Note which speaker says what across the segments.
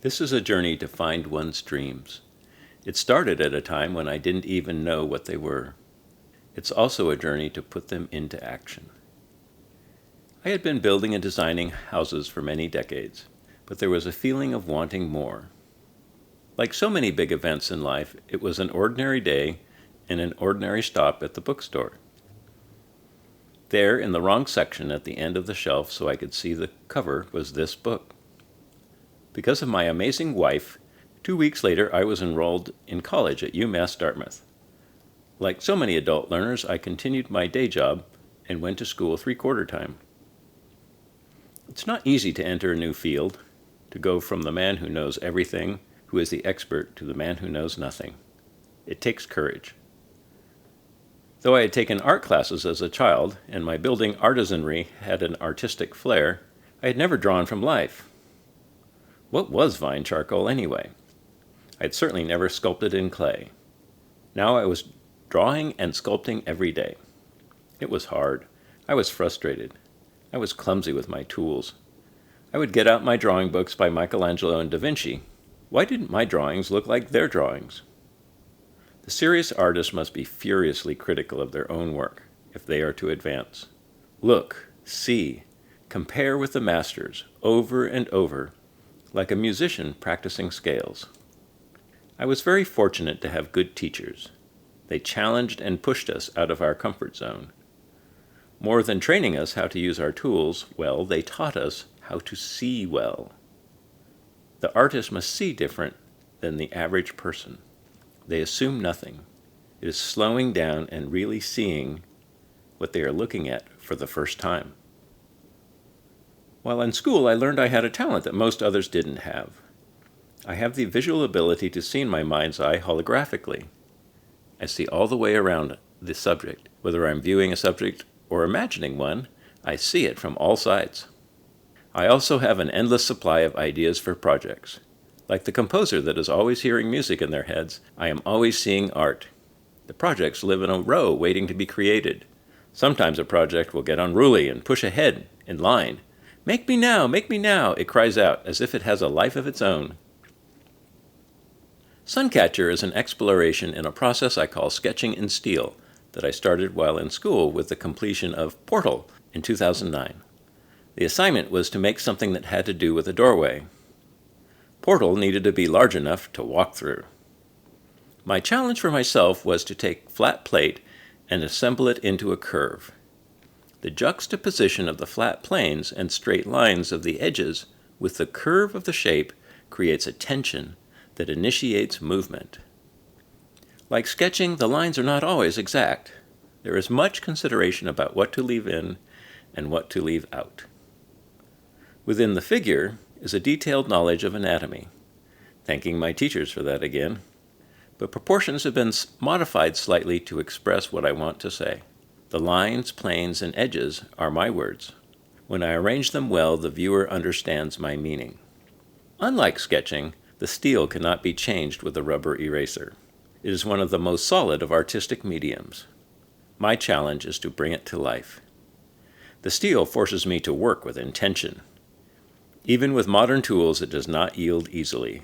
Speaker 1: This is a journey to find one's dreams. It started at a time when I didn't even know what they were. It's also a journey to put them into action. I had been building and designing houses for many decades, but there was a feeling of wanting more. Like so many big events in life, it was an ordinary day and an ordinary stop at the bookstore. There, in the wrong section at the end of the shelf so I could see the cover, was this book. Because of my amazing wife, 2 weeks later I was enrolled in college at UMass Dartmouth. Like so many adult learners, I continued my day job and went to school 3/4 time. It's not easy to enter a new field, to go from the man who knows everything, who is the expert, to the man who knows nothing. It takes courage. Though I had taken art classes as a child, and my building artisanry had an artistic flair, I had never drawn from life. What was vine charcoal anyway? I had certainly never sculpted in clay. Now I was drawing and sculpting every day. It was hard. I was frustrated. I was clumsy with my tools. I would get out my drawing books by Michelangelo and Da Vinci. Why didn't my drawings look like their drawings? The serious artist must be furiously critical of their own work if they are to advance. Look, see, compare with the masters over and over, like a musician practicing scales. I was very fortunate to have good teachers. They challenged and pushed us out of our comfort zone. More than training us how to use our tools well, they taught us how to see well. The artist must see different than the average person. They assume nothing. It is slowing down and really seeing what they are looking at for the first time. While in school, I learned I had a talent that most others didn't have. I have the visual ability to see in my mind's eye holographically. I see all the way around the subject. Whether I'm viewing a subject or imagining one, I see it from all sides. I also have an endless supply of ideas for projects. Like the composer that is always hearing music in their heads, I am always seeing art. The projects live in a row waiting to be created. Sometimes a project will get unruly and push ahead in line. Make me now, it cries out as if it has a life of its own. Suncatcher is an exploration in a process I call sketching in steel that I started while in school with the completion of Portal in 2009. The assignment was to make something that had to do with a doorway. Portal needed to be large enough to walk through. My challenge for myself was to take flat plate and assemble it into a curve. The juxtaposition of the flat planes and straight lines of the edges with the curve of the shape creates a tension that initiates movement. Like sketching, the lines are not always exact. There is much consideration about what to leave in and what to leave out. Within the figure is a detailed knowledge of anatomy. Thanking my teachers for that again. But proportions have been modified slightly to express what I want to say. The lines, planes, and edges are my words. When I arrange them well, the viewer understands my meaning. Unlike sketching, the steel cannot be changed with a rubber eraser. It is one of the most solid of artistic mediums. My challenge is to bring it to life. The steel forces me to work with intention. Even with modern tools, it does not yield easily.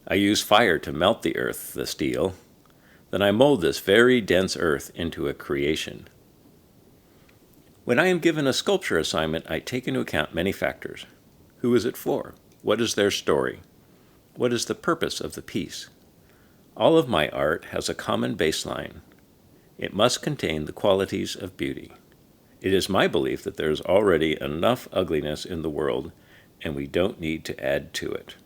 Speaker 1: I use fire to melt the earth, the steel. Then I mold this very dense earth into a creation. When I am given a sculpture assignment, I take into account many factors. Who is it for? What is their story? What is the purpose of the piece? All of my art has a common baseline. It must contain the qualities of beauty. It is my belief that there is already enough ugliness in the world, and we don't need to add to it.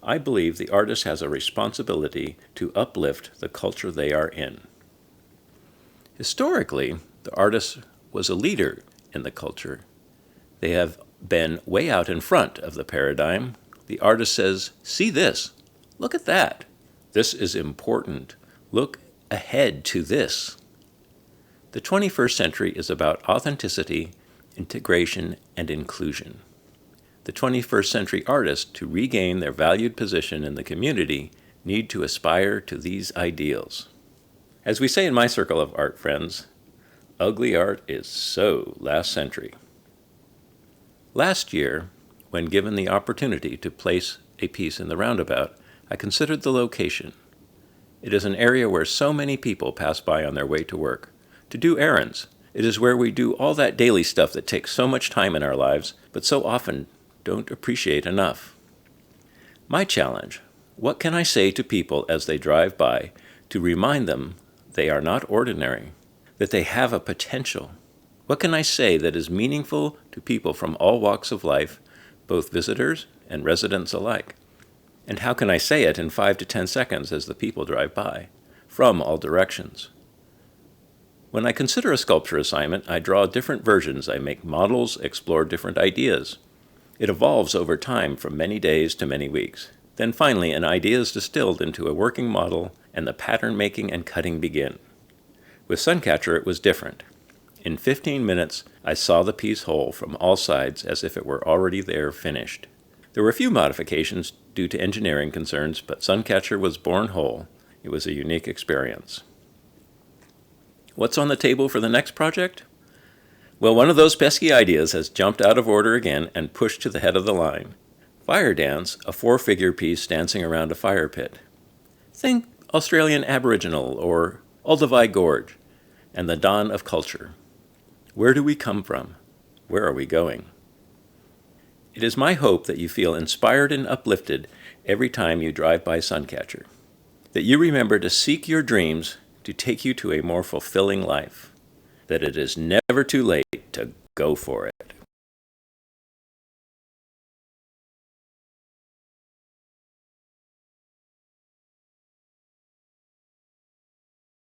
Speaker 1: I believe the artist has a responsibility to uplift the culture they are in. Historically, the artist was a leader in the culture. They have been way out in front of the paradigm. The artist says, see this, look at that. This is important. Look ahead to this. The 21st century is about authenticity, integration, and inclusion. The 21st century artists, to regain their valued position in the community, need to aspire to these ideals. As we say in my circle of art friends, ugly art is so last century. Last year, when given the opportunity to place a piece in the roundabout, I considered the location. It is an area where so many people pass by on their way to work, to do errands. It is where we do all that daily stuff that takes so much time in our lives, but so often don't appreciate enough. My challenge: what can I say to people as they drive by to remind them they are not ordinary, that they have a potential? What can I say that is meaningful to people from all walks of life, both visitors and residents alike? And how can I say it in 5 to 10 seconds as the people drive by, from all directions? When I consider a sculpture assignment, I draw different versions. I make models, explore different ideas. It evolves over time from many days to many weeks. Then finally, an idea is distilled into a working model, and the pattern making and cutting begin. With Suncatcher, it was different. In 15 minutes, I saw the piece whole from all sides as if it were already there finished. There were a few modifications due to engineering concerns, but Suncatcher was born whole. It was a unique experience. What's on the table for the next project? Well, one of those pesky ideas has jumped out of order again and pushed to the head of the line. Fire Dance, a 4-figure piece dancing around a fire pit. Think Australian Aboriginal or Olduvai Gorge and the dawn of culture. Where do we come from? Where are we going? It is my hope that you feel inspired and uplifted every time you drive by Suncatcher, that you remember to seek your dreams to take you to a more fulfilling life, that it is never too late to go for it.